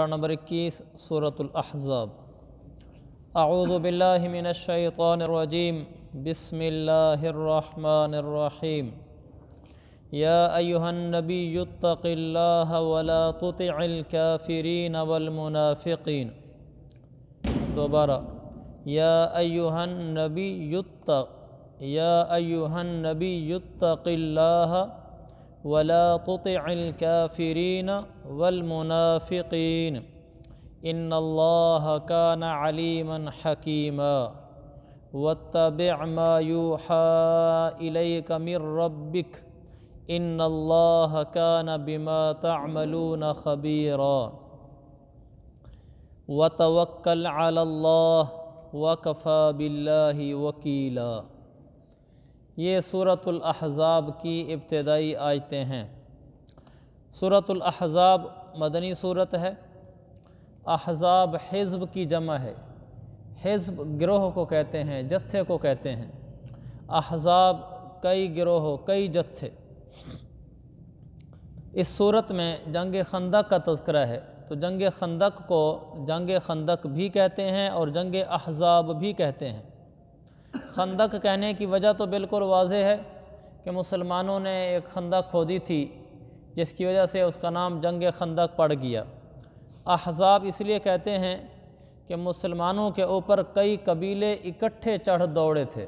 Number 21 سورة الأحزاب۔ اعوذ باللہ من الشیطان الرجیم، بسم اللہ الرحمن الرحیم۔ یا ایہا النبی اتق اللہ ولا تطع الکافرین والمنافقین۔ دوبارہ، یا ایہا النبی اتق اللہ ولا تطع الکافرین والمنافقین ان اللہ کان علیما حکیما واتبع ما یوحی الیک من ربک ان اللہ کان بما تعملون خبیرا وتوکل علی اللہ وکفی باللہ وکیلا۔ یہ سورۃ الاحزاب کی ابتدائی آیتیں ہیں۔ سورۃ الاحزاب مدنی صورت ہے۔ احزاب حزب کی جمع ہے۔ حزب گروہ کو کہتے ہیں، جتھے کو کہتے ہیں۔ احزاب کئی گروہ، کئی جتھے۔ اس صورت میں جنگ خندق کا تذکرہ ہے، تو جنگ خندق کو جنگ خندق بھی کہتے ہیں اور جنگ احزاب بھی کہتے ہیں۔ خندق کہنے کی وجہ تو بالکل واضح ہے کہ مسلمانوں نے ایک خندق کھودی تھی جس کی وجہ سے اس کا نام جنگ خندق پڑ گیا۔ احزاب اس لیے کہتے ہیں کہ مسلمانوں کے اوپر کئی قبیلے اکٹھے چڑھ دوڑے تھے۔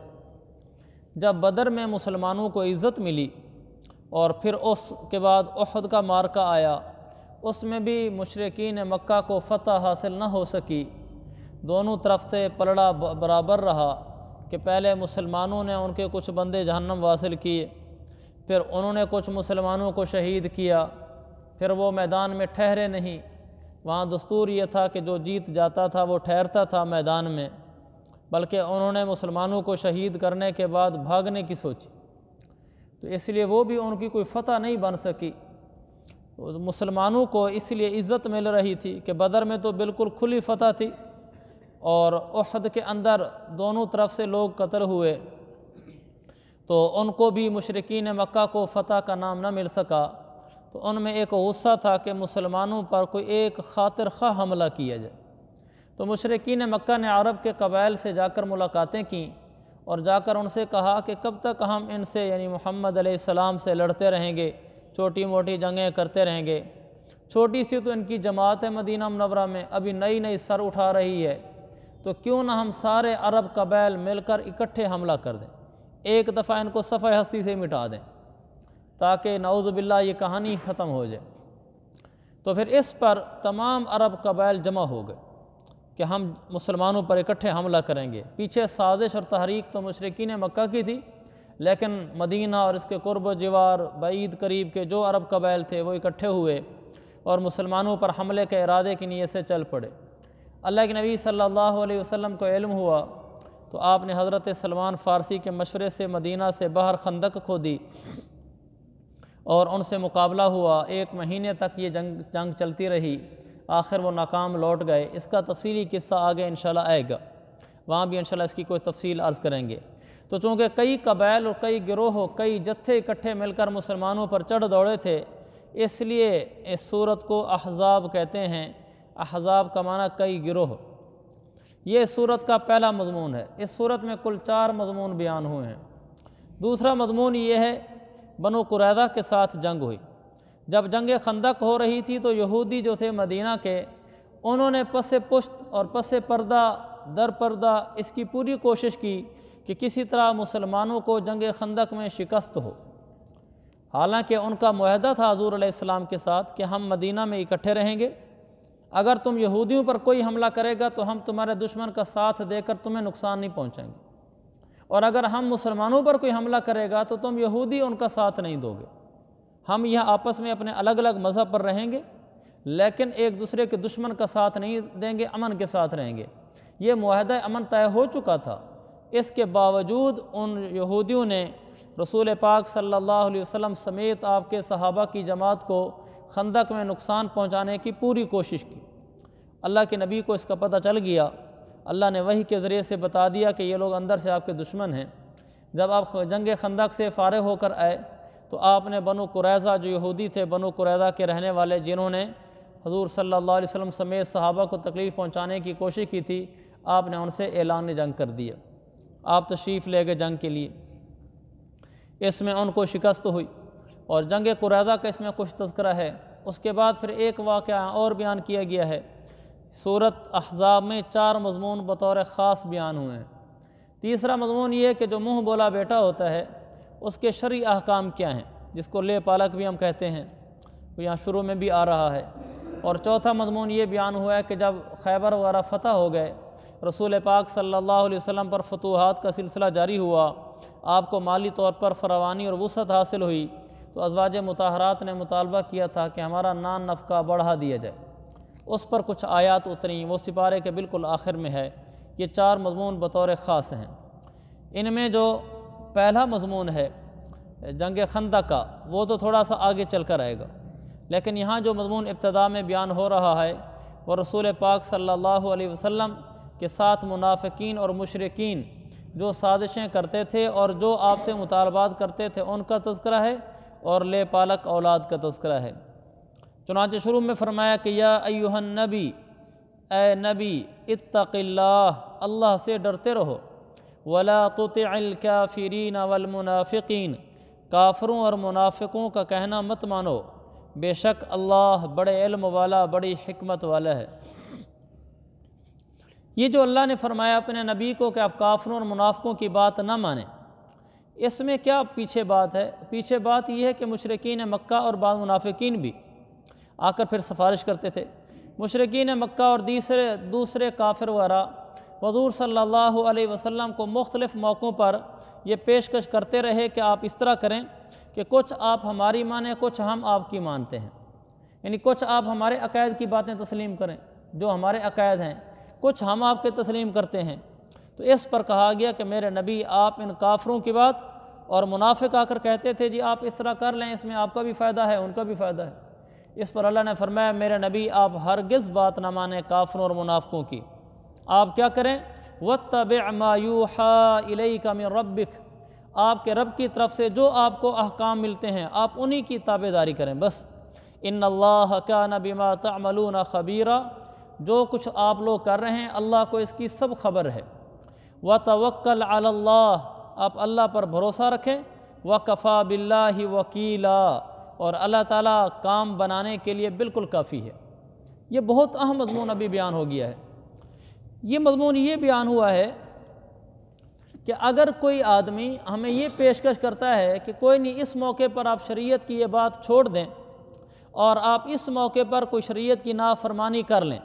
جب بدر میں مسلمانوں کو عزت ملی اور پھر اس کے بعد احد کا معرکہ آیا، اس میں بھی مشرکین مکہ کو فتح حاصل نہ ہو سکی۔ دونوں طرف سے پلڑا برابر رہا کہ پہلے مسلمانوں نے ان کے کچھ بندے جہنم واصل کیے، پھر انہوں نے کچھ مسلمانوں کو شہید کیا، پھر وہ میدان میں ٹھہرے نہیں۔ وہاں دستور یہ تھا کہ جو جیت جاتا تھا وہ ٹھہرتا تھا میدان میں، بلکہ انہوں نے مسلمانوں کو شہید کرنے کے بعد بھاگنے کی سوچی، تو اس لیے وہ بھی ان کی کوئی فتح نہیں بن سکی۔ مسلمانوں کو اس لیے عزت مل رہی تھی کہ بدر میں تو بالکل کھلی فتح تھی، اور احد کے اندر دونوں طرف سے لوگ قتل ہوئے، تو ان کو بھی مشرکین مکہ کو فتح کا نام نہ مل سکا۔ تو ان میں ایک غصہ تھا کہ مسلمانوں پر کوئی ایک خاطر خواہ حملہ کیا جائے۔ تو مشرکین مکہ نے عرب کے قبائل سے جا کر ملاقاتیں کیں اور جا کر ان سے کہا کہ کب تک ہم ان سے یعنی محمد علیہ السلام سے لڑتے رہیں گے، چھوٹی موٹی جنگیں کرتے رہیں گے۔ چھوٹی سی تو ان کی جماعت ہے مدینہ منورہ میں، ابھی نئی نئی سر اٹھا رہی ہے، تو کیوں نہ ہم سارے عرب قبائل مل کر اکٹھے حملہ کر دیں، ایک دفعہ ان کو صفحہ ہستی سے مٹا دیں، تاکہ نعوذ باللہ یہ کہانی ختم ہو جائے۔ تو پھر اس پر تمام عرب قبائل جمع ہو گئے کہ ہم مسلمانوں پر اکٹھے حملہ کریں گے۔ پیچھے سازش اور تحریک تو مشرکین مکہ کی تھی، لیکن مدینہ اور اس کے قرب و جوار بعید قریب کے جو عرب قبائل تھے وہ اکٹھے ہوئے اور مسلمانوں پر حملے کے ارادے کی نیت سے چل پڑے۔ اللہ کے نبی صلی اللہ علیہ وسلم کو علم ہوا تو آپ نے حضرت سلمان فارسی کے مشورے سے مدینہ سے باہر خندق کھودی اور ان سے مقابلہ ہوا۔ 1 مہینے تک یہ جنگ چلتی رہی، آخر وہ ناکام لوٹ گئے۔ اس کا تفصیلی قصہ آگے انشاءاللہ آئے گا، وہاں بھی انشاءاللہ اس کی کوئی تفصیل عرض کریں گے۔ تو چونکہ کئی قبائل اور کئی گروہ، کئی جتھے اکٹھے مل کر مسلمانوں پر چڑھ دوڑے تھے، اس لیے اس صورت کو احزاب کہتے ہیں۔ احزاب کا معنی کئی گروہ۔ یہ صورت کا پہلا مضمون ہے۔ اس صورت میں کل 4 مضمون بیان ہوئے ہیں۔ دوسرا مضمون یہ ہے، بنو قریظہ کے ساتھ جنگ ہوئی۔ جب جنگ خندق ہو رہی تھی تو یہودی جو تھے مدینہ کے، انہوں نے پس پشت اور پس پردہ در پردہ اس کی پوری کوشش کی کہ کسی طرح مسلمانوں کو جنگ خندق میں شکست ہو۔ حالانکہ ان کا معاہدہ تھا حضور علیہ السلام کے ساتھ کہ ہم مدینہ میں اکٹھے رہیں گے، اگر تم یہودیوں پر کوئی حملہ کرے گا تو ہم تمہارے دشمن کا ساتھ دے کر تمہیں نقصان نہیں پہنچائیں گے، اور اگر ہم مسلمانوں پر کوئی حملہ کرے گا تو تم یہودی ان کا ساتھ نہیں دو گے۔ ہم یہاں آپس میں اپنے الگ الگ مذہب پر رہیں گے، لیکن ایک دوسرے کے دشمن کا ساتھ نہیں دیں گے، امن کے ساتھ رہیں گے۔ یہ معاہدہ امن طے ہو چکا تھا۔ اس کے باوجود ان یہودیوں نے رسول پاک صلی اللہ علیہ وسلم سمیت آپ کے صحابہ کی جماعت کو خندق میں نقصان پہنچانے کی پوری کوشش کی۔ اللہ کے نبی کو اس کا پتہ چل گیا، اللہ نے وحی کے ذریعے سے بتا دیا کہ یہ لوگ اندر سے آپ کے دشمن ہیں۔ جب آپ جنگ خندق سے فارغ ہو کر آئے تو آپ نے بنو قریظہ جو یہودی تھے، بنو قریظہ کے رہنے والے، جنہوں نے حضور صلی اللہ علیہ وسلم سمیت صحابہ کو تکلیف پہنچانے کی کوشش کی تھی، آپ نے ان سے اعلان جنگ کر دیا، آپ تشریف لے گئے جنگ کے لیے، اس میں ان کو شکست ہوئی، اور جنگ قریظہ کا اس میں کچھ تذکرہ ہے۔ اس کے بعد پھر ایک واقعہ اور بیان کیا گیا ہے۔ سورۃ احزاب میں 4 مضمون بطور خاص بیان ہوئے ہیں۔ تیسرا مضمون یہ کہ جو منہ بولا بیٹا ہوتا ہے اس کے شرعی احکام کیا ہیں، جس کو لے پالک بھی ہم کہتے ہیں، وہ یہاں شروع میں بھی آ رہا ہے۔ اور چوتھا مضمون یہ بیان ہوا ہے کہ جب خیبر وغیرہ فتح ہو گئے، رسول پاک صلی اللہ علیہ وسلم پر فتوحات کا سلسلہ جاری ہوا، آپ کو مالی طور پر فراوانی اور وسعت حاصل ہوئی، تو ازواج مطہرات نے مطالبہ کیا تھا کہ ہمارا نان نفقہ بڑھا دیا جائے۔ اس پر کچھ آیات اتریں، وہ سپارے کے بالکل آخر میں ہے۔ یہ 4 مضمون بطور خاص ہیں۔ ان میں جو پہلا مضمون ہے جنگ خندق کا، وہ تو تھوڑا سا آگے چل کر آئے گا، لیکن یہاں جو مضمون ابتدا میں بیان ہو رہا ہے وہ رسول پاک صلی اللہ علیہ وسلم کے ساتھ منافقین اور مشرکین جو سازشیں کرتے تھے اور جو آپ سے مطالبات کرتے تھے ان کا تذکرہ ہے، اور لے پالک اولاد کا تذکرہ ہے۔ چنانچہ شروع میں فرمایا کہ یا ایھا النبی، اے نبی، اتق اللہ، اللہ سے ڈرتے رہو، ولا تطع الکافرین والمنافقین، کافروں اور منافقوں کا کہنا مت مانو، بے شک اللہ بڑے علم والا، بڑی حکمت والا ہے۔ یہ جو اللہ نے فرمایا اپنے نبی کو کہ آپ کافروں اور منافقوں کی بات نہ مانیں، اس میں کیا پیچھے بات ہے؟ پیچھے بات یہ ہے کہ مشرکین مکہ اور بعض منافقین بھی آ کر پھر سفارش کرتے تھے۔ مشرکین مکہ اور دوسرے کافر وغیرہ حضور صلی اللہ علیہ وسلم کو مختلف موقعوں پر یہ پیشکش کرتے رہے کہ آپ اس طرح کریں کہ کچھ آپ ہماری مانیں، کچھ ہم آپ کی مانتے ہیں، یعنی کچھ آپ ہمارے عقائد کی باتیں تسلیم کریں جو ہمارے عقائد ہیں، کچھ ہم آپ کے تسلیم کرتے ہیں۔ تو اس پر کہا گیا کہ میرے نبی آپ ان کافروں کی بات، اور منافق آ کر کہتے تھے جی آپ اس طرح کر لیں، اس میں آپ کا بھی فائدہ ہے، ان کا بھی فائدہ ہے۔ اس پر اللہ نے فرمایا میرے نبی آپ ہرگز بات نہ مانیں کافروں اور منافقوں کی، آپ کیا کریں؟ وَاتَّبِعْ مَا يُوحَىٰ إِلَيْكَ مِن رَبِّكَ، آپ کے رب کی طرف سے جو آپ کو احکام ملتے ہیں آپ انہی کی تابعداری کریں بس۔ إِنَّ اللَّهَ كَانَ بِمَا تَعْمَلُونَ خَبِيرًا، جو کچھ آپ لوگ کر رہے ہیں اللہ کو اس کی سب خبر ہے۔ وَتَوَكَّلْ عَلَى اللَّهِ، آپ اللہ پر بھروسہ رکھیں۔ وَكَفَىٰ بِاللَّهِ وَكِيلًا، اور اللہ تعالیٰ کام بنانے کے لیے بالکل کافی ہے۔ یہ بہت اہم مضمون ابھی بیان ہو گیا ہے۔ یہ مضمون یہ بیان ہوا ہے کہ اگر کوئی آدمی ہمیں یہ پیشکش کرتا ہے کہ کوئی نہیں، اس موقع پر آپ شریعت کی یہ بات چھوڑ دیں اور آپ اس موقع پر کوئی شریعت کی نافرمانی کر لیں،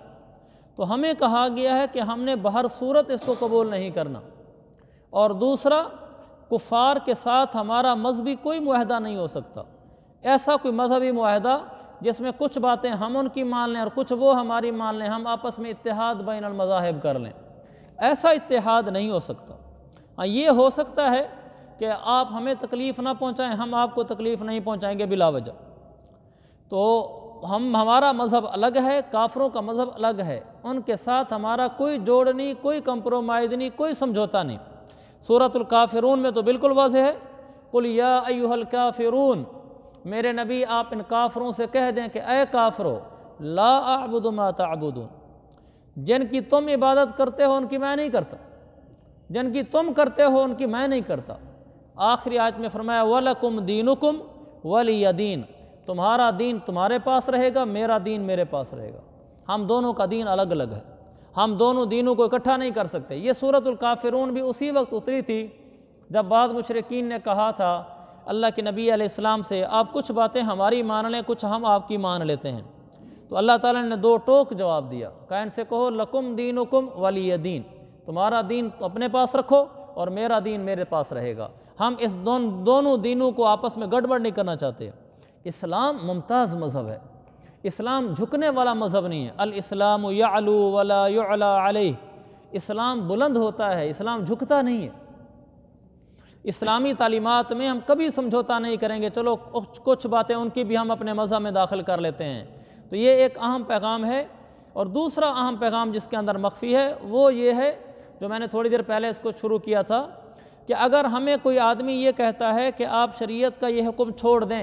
تو ہمیں کہا گیا ہے کہ ہم نے بہر صورت اس کو قبول نہیں کرنا۔ اور دوسرا، کفار کے ساتھ ہمارا مذہبی کوئی معاہدہ نہیں ہو سکتا، ایسا کوئی مذہبی معاہدہ جس میں کچھ باتیں ہم ان کی مان لیں اور کچھ وہ ہماری مان لیں، ہم آپس میں اتحاد بین المذاہب کر لیں، ایسا اتحاد نہیں ہو سکتا۔ ہاں یہ ہو سکتا ہے کہ آپ ہمیں تکلیف نہ پہنچائیں، ہم آپ کو تکلیف نہیں پہنچائیں گے بلا وجہ، تو ہمارا مذہب الگ ہے، کافروں کا مذہب الگ ہے، ان کے ساتھ ہمارا کوئی جوڑ نہیں، کوئی کمپرومائز نہیں، کوئی سمجھوتا نہیں۔ سورۃ الکافرون میں تو بالکل واضح ہے، قل یا ایھا الکافرون، میرے نبی آپ ان کافروں سے کہہ دیں کہ اے کافرو، لا اعبد ما تعبدون، جن کی تم عبادت کرتے ہو ان کی میں نہیں کرتا، جن کی تم کرتے ہو ان کی میں نہیں کرتا۔ آخری آیت میں فرمایا وَلَكُمْ دِينُكُمْ وَلِيَ دِينِ، تمہارا دین تمہارے پاس رہے گا، میرا دین میرے پاس رہے گا۔ ہم دونوں کا دین الگ الگ ہے، ہم دونوں دینوں کو اکٹھا نہیں کر سکتے۔ یہ سورۃ الکافرون بھی اسی وقت اتری تھی جب بعض مشرکین نے کہا تھا اللہ کے نبی علیہ السلام سے آپ کچھ باتیں ہماری مان لیں، کچھ ہم آپ کی مان لیتے ہیں۔ تو اللہ تعالیٰ نے 2 ٹوک جواب دیا، کہا ان سے کہو لکم دینکم ولی دین، تمہارا دین اپنے پاس رکھو اور میرا دین میرے پاس رہے گا۔ ہم اس دونوں دینوں کو آپس میں گڑبڑ نہیں کرنا چاہتے۔ اسلام ممتاز مذہب ہے، اسلام جھکنے والا مذہب نہیں ہے۔ الاسلام یعلو ولا یعلی علیہ، اسلام بلند ہوتا ہے، اسلام جھکتا نہیں ہے۔ اسلامی تعلیمات میں ہم کبھی سمجھوتا نہیں کریں گے، چلو کچھ باتیں ان کی بھی ہم اپنے مذہب میں داخل کر لیتے ہیں۔ تو یہ ایک اہم پیغام ہے۔ اور دوسرا اہم پیغام جس کے اندر مخفی ہے وہ یہ ہے جو میں نے تھوڑی دیر پہلے اس کو شروع کیا تھا، کہ اگر ہمیں کوئی آدمی یہ کہتا ہے کہ آپ شریعت کا یہ حکم چھوڑ دیں،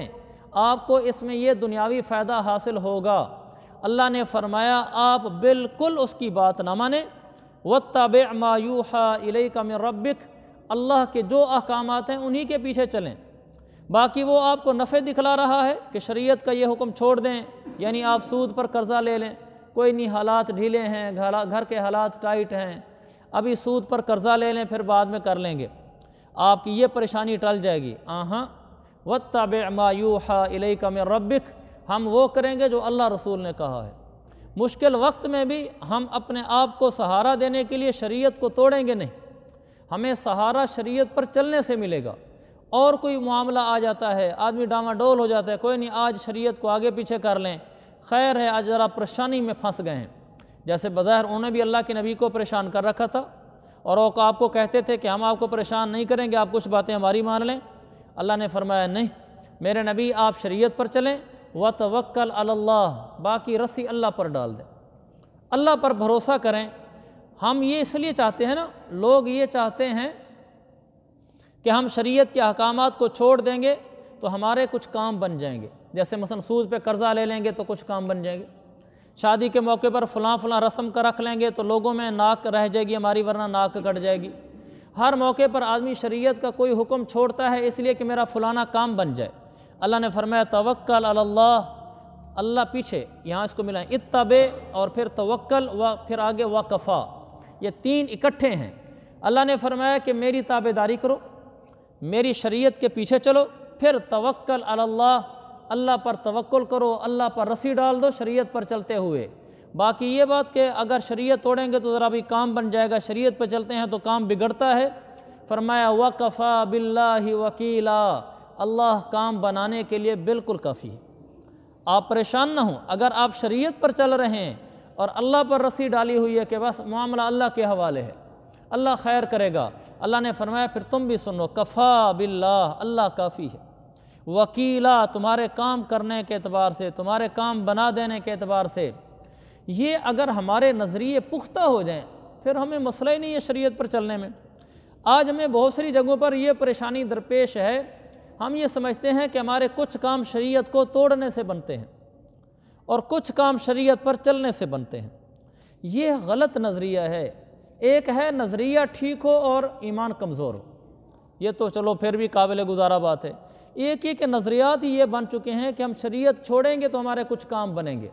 آپ کو اس میں یہ دنیاوی فائدہ حاصل ہوگا، اللہ نے فرمایا آپ بالکل اس کی بات نہ مانیں، واتبع ما یوحیٰ الیک من ربک، اللہ کے جو احکامات ہیں انہی کے پیچھے چلیں۔ باقی وہ آپ کو نفع دکھلا رہا ہے کہ شریعت کا یہ حکم چھوڑ دیں، یعنی آپ سود پر قرضہ لے لیں، کوئی نہیں حالات ڈھیلے ہیں، گھر کے حالات ٹائٹ ہیں، ابھی سود پر قرضہ لے لیں پھر بعد میں کر لیں گے، آپ کی یہ پریشانی ٹل جائے گی۔ واتبع ما یوحیٰ الیک من ربک، ہم وہ کریں گے جو اللہ رسول نے کہا ہے۔ مشکل وقت میں بھی ہم اپنے آپ کو سہارا دینے کے لیے شریعت کو توڑیں گے نہیں، ہمیں سہارا شریعت پر چلنے سے ملے گا۔ اور کوئی معاملہ آ جاتا ہے، آدمی ڈاما ڈول ہو جاتا ہے، کوئی نہیں آج شریعت کو آگے پیچھے کر لیں، خیر ہے آج ذرا پریشانی میں پھنس گئے ہیں۔ جیسے بظاہر انہوں نے بھی اللہ کے نبی کو پریشان کر رکھا تھا، اور وہ آپ کو کہتے تھے کہ ہم آپ کو پریشان نہیں کریں گے، آپ کچھ باتیں ہماری مان لیں۔ اللہ نے فرمایا نہیں میرے نبی، آپ شریعت پر چلیں، وتوکل علی اللہ، باقی رسی اللہ پر ڈال دیں، اللہ پر بھروسہ کریں۔ ہم یہ اس لیے چاہتے ہیں نا، لوگ یہ چاہتے ہیں کہ ہم شریعت کے احکامات کو چھوڑ دیں گے تو ہمارے کچھ کام بن جائیں گے، جیسے مثلا سود پہ قرضہ لے لیں گے تو کچھ کام بن جائیں گے، شادی کے موقع پر فلاں رسم کا رکھ لیں گے تو لوگوں میں ناک رہ جائے گی ہماری، ورنہ ناک کٹ جائے گی۔ ہر موقع پر آدمی شریعت کا کوئی حکم چھوڑتا ہے اس لیے کہ میرا فلانا کام بن جائے۔ اللہ نے فرمایا توکل علی اللہ، اللہ پیچھے یہاں اس کو ملا ہے اتبع اور پھر توکل و پھر آگے وکفا، یہ تین اکٹھے ہیں۔ اللہ نے فرمایا کہ میری تابع داری کرو، میری شریعت کے پیچھے چلو، پھر توکل علی اللہ، اللہ پر توکل کرو، اللہ پر رسی ڈال دو شریعت پر چلتے ہوئے۔ باقی یہ بات کہ اگر شریعت توڑیں گے تو ذرا بھی کام بن جائے گا، شریعت پہ چلتے ہیں تو کام بگڑتا ہے۔ فرمایا وکفا باللہ وکیلا، اللہ کام بنانے کے لیے بالکل کافی ہے، آپ پریشان نہ ہوں۔ اگر آپ شریعت پر چل رہے ہیں اور اللہ پر رسی ڈالی ہوئی ہے کہ بس معاملہ اللہ کے حوالے ہے، اللہ خیر کرے گا، اللہ نے فرمایا پھر تم بھی سنو، کفا باللہ، اللہ کافی ہے، وکیلا تمہارے کام کرنے کے اعتبار سے، تمہارے کام بنا دینے کے اعتبار سے۔ یہ اگر ہمارے نظریے پختہ ہو جائیں پھر ہمیں مسئلہ ہی نہیں ہے شریعت پر چلنے میں۔ آج ہمیں بہت ساری جگہوں پر یہ پریشانی درپیش ہے، ہم یہ سمجھتے ہیں کہ ہمارے کچھ کام شریعت کو توڑنے سے بنتے ہیں اور کچھ کام شریعت پر چلنے سے بنتے ہیں، یہ غلط نظریہ ہے۔ ایک ہے نظریہ ٹھیک ہو اور ایمان کمزور ہو، یہ تو چلو پھر بھی قابل گزارا بات ہے۔ ایک ہی کہ نظریات ہی یہ بن چکے ہیں کہ ہم شریعت چھوڑیں گے تو ہمارے کچھ کام بنیں گے۔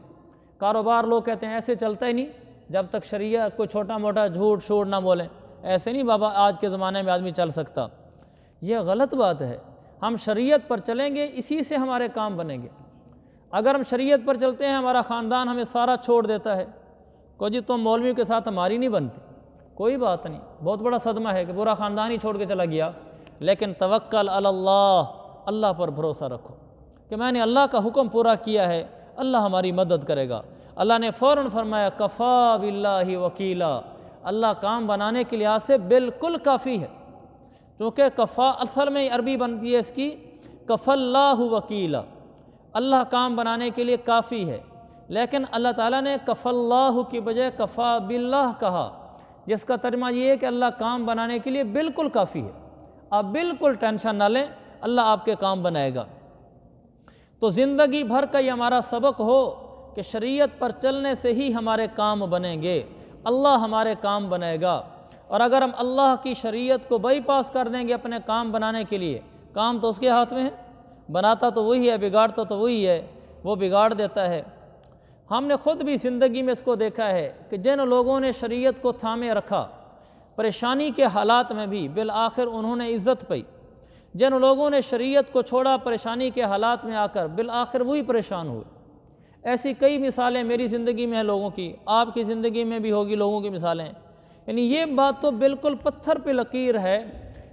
کاروبار لوگ کہتے ہیں ایسے چلتا ہی نہیں جب تک شریعت کوئی چھوٹا موٹا جھوٹ شوٹ نہ بولیں، ایسے نہیں بابا آج کے زمانے میں آدمی چل سکتا، یہ غلط بات ہے۔ ہم شریعت پر چلیں گے، اسی سے ہمارے کام بنیں گے۔ اگر ہم شریعت پر چلتے ہیں ہمارا خاندان ہمیں سارا چھوڑ دیتا ہے، کو جی تم مولویوں کے ساتھ ہماری نہیں بنتی، کوئی بات نہیں، بہت بڑا صدمہ ہے کہ پورا خاندان ہی چھوڑ کے چلا گیا، لیکن توکل علی اللہ، اللہ پر بھروسہ رکھو کہ میں نے اللہ کا حکم پورا کیا ہے، اللہ ہماری مدد کرے گا۔ اللہ نے فوراً فرمایا کفا باللہ وکیلا، اللہ کام بنانے کے لحاظ سے بالکل کافی ہے، کیونکہ کفا اصل میں عربی بنتی ہے اس کی کف اللہ وکیلا، اللہ کام بنانے کے لیے کافی ہے، لیکن اللہ تعالیٰ نے کف اللہ کی بجائے کفا باللہ کہا، جس کا ترجمہ یہ ہے کہ اللہ کام بنانے کے لیے بالکل کافی ہے، آپ بالکل ٹینشن نہ لیں، اللہ آپ کے کام بنائے گا۔ تو زندگی بھر کا یہ ہمارا سبق ہو کہ شریعت پر چلنے سے ہی ہمارے کام بنیں گے، اللہ ہمارے کام بنائے گا۔ اور اگر ہم اللہ کی شریعت کو بائی پاس کر دیں گے اپنے کام بنانے کے لیے، کام تو اس کے ہاتھ میں ہے، بناتا تو وہی ہے، بگاڑتا تو وہی ہے، وہ بگاڑ دیتا ہے۔ ہم نے خود بھی زندگی میں اس کو دیکھا ہے کہ جن لوگوں نے شریعت کو تھامے رکھا، پریشانی کے حالات میں بھی بالآخر انہوں نے عزت پائی، جن لوگوں نے شریعت کو چھوڑا پریشانی کے حالات میں آ کر بالآخر وہی پریشان ہوئے۔ ایسی کئی مثالیں میری زندگی میں ہیں لوگوں کی، آپ کی زندگی میں بھی ہوگی لوگوں کی مثالیں۔ یعنی یہ بات تو بالکل پتھر پہ لکیر ہے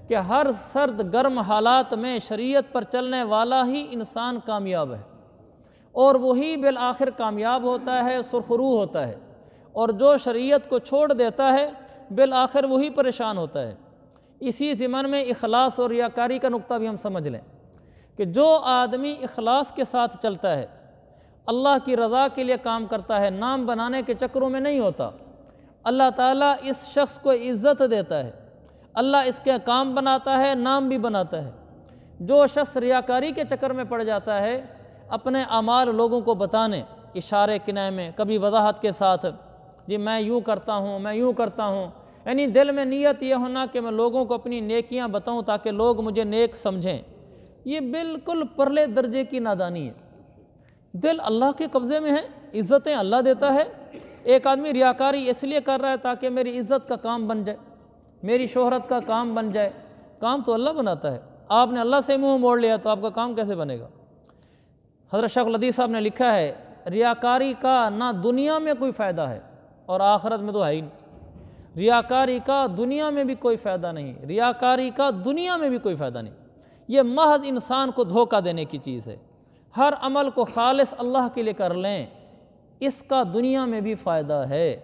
کہ ہر سرد گرم حالات میں شریعت پر چلنے والا ہی انسان کامیاب ہے، اور وہی بالآخر کامیاب ہوتا ہے، سرخرو ہوتا ہے، اور جو شریعت کو چھوڑ دیتا ہے بالآخر وہی پریشان ہوتا ہے۔ اسی ضمن میں اخلاص اور ریاکاری کا نقطہ بھی ہم سمجھ لیں کہ جو آدمی اخلاص کے ساتھ چلتا ہے، اللہ کی رضا کے لیے کام کرتا ہے، نام بنانے کے چکروں میں نہیں ہوتا، اللہ تعالیٰ اس شخص کو عزت دیتا ہے، اللہ اس کے کام بناتا ہے، نام بھی بناتا ہے۔ جو شخص ریاکاری کے چکر میں پڑ جاتا ہے، اپنے اعمال لوگوں کو بتانے، اشارے کنائے میں، کبھی وضاحت کے ساتھ، جی میں یوں کرتا ہوں، میں یوں کرتا ہوں، یعنی دل میں نیت یہ ہونا کہ میں لوگوں کو اپنی نیکیاں بتاؤں تاکہ لوگ مجھے نیک سمجھیں، یہ بالکل پرلے درجے کی نادانی ہے۔ دل اللہ کے قبضے میں ہے، عزتیں اللہ دیتا ہے۔ ایک آدمی ریاکاری اس لیے کر رہا ہے تاکہ میری عزت کا کام بن جائے، میری شہرت کا کام بن جائے، کام تو اللہ بناتا ہے۔ آپ نے اللہ سے منہ موڑ لیا تو آپ کا کام کیسے بنے گا؟ حضرت شیخ الحدیث صاحب نے لکھا ہے، ریاکاری کا نہ دنیا میں کوئی فائدہ ہے اور آخرت میں تو ہے ہی نہیں۔ ریاکاری کا دنیا میں بھی کوئی فائدہ نہیں، ریاکاری کا دنیا میں بھی کوئی فائدہ نہیں، یہ محض انسان کو دھوکہ دینے کی چیز ہے۔ ہر عمل کو خالص اللہ کے لیے کر لیں، اس کا دنیا میں بھی فائدہ ہے،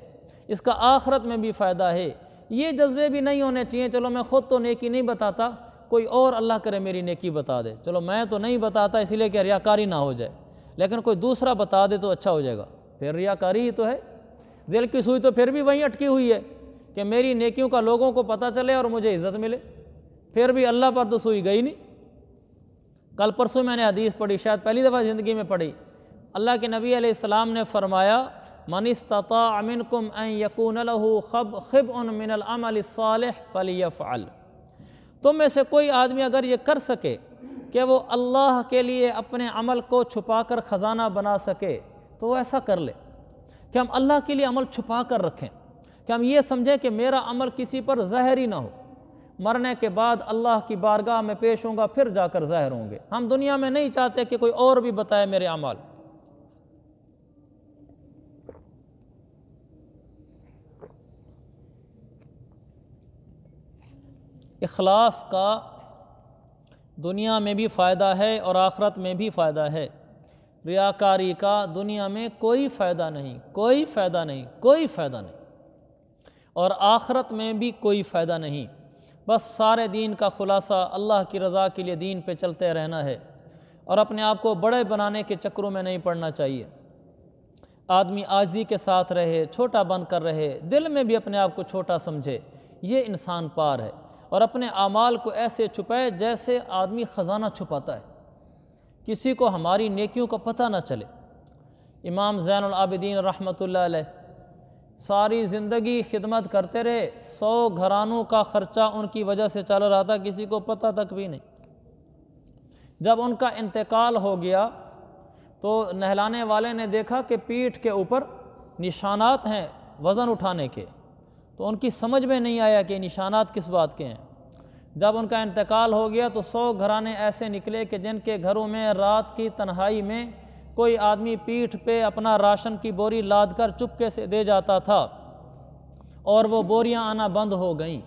اس کا آخرت میں بھی فائدہ ہے۔ یہ جذبے بھی نہیں ہونے چاہیے، چلو میں خود تو نیکی نہیں بتاتا، کوئی اور اللہ کرے میری نیکی بتا دے، چلو میں تو نہیں بتاتا اس لیے کہ ریاکاری نہ ہو جائے، لیکن کوئی دوسرا بتا دے تو اچھا ہو جائے گا، پھر ریاکاری ہی تو ہے۔ دل کی سوئی تو پھر بھی وہیں اٹکی ہوئی ہے کہ میری نیکیوں کا لوگوں کو پتہ چلے اور مجھے عزت ملے، پھر بھی اللہ پر تو سوئی گئی نہیں۔ کل پرسوں میں نے حدیث پڑھی، شاید پہلی دفعہ زندگی میں پڑھی، اللہ کے نبی علیہ السلام نے فرمایا، من استطاع منکم ان یکون لہ خبء من العمل الصالح فلیفعل۔ تم میں سے کوئی آدمی اگر یہ کر سکے کہ وہ اللہ کے لیے اپنے عمل کو چھپا کر خزانہ بنا سکے تو وہ ایسا کر لے، کہ ہم اللہ کے لیے عمل چھپا کر رکھیں، کہ ہم یہ سمجھیں کہ میرا عمل کسی پر ظاہر ہی نہ ہو، مرنے کے بعد اللہ کی بارگاہ میں پیش ہوں گا پھر جا کر ظاہر ہوں گے۔ ہم دنیا میں نہیں چاہتے کہ کوئی اور بھی بتائے میرے اعمال۔ اخلاص کا دنیا میں بھی فائدہ ہے اور آخرت میں بھی فائدہ ہے۔ ریاکاری کا دنیا میں کوئی فائدہ نہیں، کوئی فائدہ نہیں، کوئی فائدہ نہیں، اور آخرت میں بھی کوئی فائدہ نہیں۔ بس سارے دین کا خلاصہ اللہ کی رضا کے لیے دین پہ چلتے رہنا ہے اور اپنے آپ کو بڑے بنانے کے چکروں میں نہیں پڑنا چاہیے۔ آدمی عاجزی کے ساتھ رہے، چھوٹا بن کر رہے، دل میں بھی اپنے آپ کو چھوٹا سمجھے، یہ انسان پار ہے، اور اپنے اعمال کو ایسے چھپائے جیسے آدمی خزانہ چھپاتا ہے، کسی کو ہماری نیکیوں کا پتہ نہ چلے۔ امام زین العابدین رحمۃ اللہ علیہ ساری زندگی خدمت کرتے رہے، 100 گھرانوں کا خرچہ ان کی وجہ سے چل رہا تھا، کسی کو پتہ تک بھی نہیں۔ جب ان کا انتقال ہو گیا تو نہلانے والے نے دیکھا کہ پیٹھ کے اوپر نشانات ہیں وزن اٹھانے کے، تو ان کی سمجھ میں نہیں آیا کہ نشانات کس بات کے ہیں۔ جب ان کا انتقال ہو گیا تو 100 گھرانے ایسے نکلے کہ جن کے گھروں میں رات کی تنہائی میں کوئی آدمی پیٹھ پہ اپنا راشن کی بوری لاد کر چپکے سے دے جاتا تھا، اور وہ بوریاں آنا بند ہو گئیں۔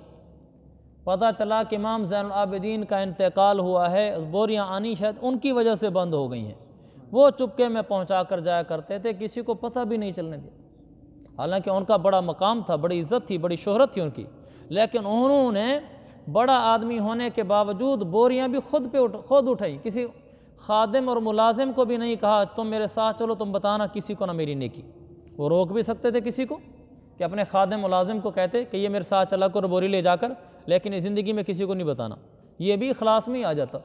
پتہ چلا کہ امام زین العابدین کا انتقال ہوا ہے، بوریاں آنی شاید ان کی وجہ سے بند ہو گئی ہیں۔ وہ چپکے میں پہنچا کر جایا کرتے تھے، کسی کو پتہ بھی نہیں چلنے دیا، حالانکہ ان کا بڑا مقام تھا، بڑی عزت تھی، بڑی شہرت تھی ان کی، لیکن انہوں نے بڑا آدمی ہونے کے باوجود بوریاں بھی خود اٹھائی، کسی خادم اور ملازم کو بھی نہیں کہا تم میرے ساتھ چلو، تم بتانا کسی کو نہ میری نیکی۔ وہ روک بھی سکتے تھے کسی کو کہ اپنے خادم ملازم کو کہتے کہ یہ میرے ساتھ چلا کر بوری لے جا کر، لیکن اس زندگی میں کسی کو نہیں بتانا، یہ بھی اخلاص میں ہی آ جاتا۔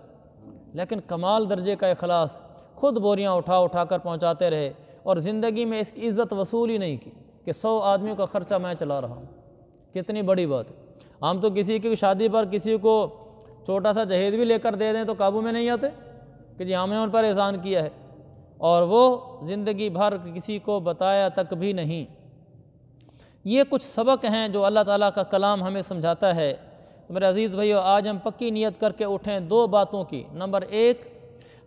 لیکن کمال درجے کا اخلاص، خود بوریاں اٹھا کر پہنچاتے رہے، اور زندگی میں اس کی عزت وصول ہی نہیں کی کہ 100 آدمیوں کا خرچہ میں چلا رہا ہوں، کتنی بڑی بات ہے۔ ہم تو کسی کی شادی پر کسی کو چھوٹا سا جہیز بھی لے کر دے دیں تو قابو میں نہیں آتے کہ جی ہم نے ان پر احسان کیا ہے، اور وہ زندگی بھر کسی کو بتایا تک بھی نہیں۔ یہ کچھ سبق ہیں جو اللہ تعالیٰ کا کلام ہمیں سمجھاتا ہے۔ میرے عزیز بھائیو، آج ہم پکی نیت کر کے اٹھیں 2 باتوں کی۔ نمبر 1،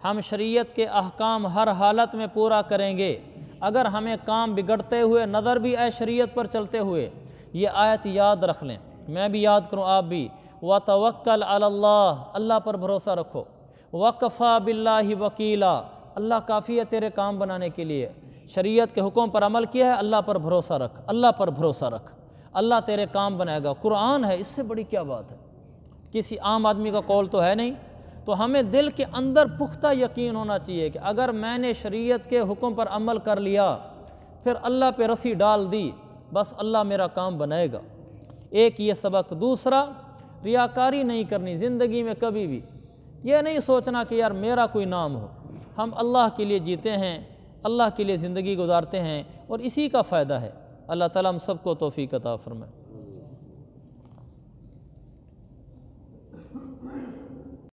ہم شریعت کے احکام ہر حالت میں پورا کریں گے، اگر ہمیں کام بگڑتے ہوئے نظر بھی آئے شریعت پر چلتے ہوئے۔ یہ آیت یاد رکھ لیں، میں بھی یاد کروں، آپ بھی۔ وَتَوَكَّلْ عَلَى اللَّهِ، اللہ پر بھروسہ رکھو۔ وَكَفَى بِاللَّهِ وَكِيلًا، اللہ کافی ہے تیرے کام بنانے کے لیے۔ شریعت کے حکم پر عمل کیا ہے، اللہ پر بھروسہ رکھ، اللہ پر بھروسہ رکھ، اللہ تیرے کام بنائے گا۔ قرآن ہے، اس سے بڑی کیا بات ہے، کسی عام آدمی کا قول تو ہے نہیں۔ تو ہمیں دل کے اندر پختہ یقین ہونا چاہیے کہ اگر میں نے شریعت کے حکم پر عمل کر لیا، پھر اللہ پہ رسی ڈال دی، بس اللہ میرا کام بنائے گا۔ ایک یہ سبق۔ دوسرا، ریاکاری نہیں کرنی زندگی میں کبھی بھی۔ یہ نہیں سوچنا کہ یار میرا کوئی نام ہو، ہم اللہ کے لیے جیتے ہیں، اللہ کے لیے زندگی گزارتے ہیں، اور اسی کا فائدہ ہے۔ اللہ تعالیٰ ہم سب کو توفیق عطا فرمائے۔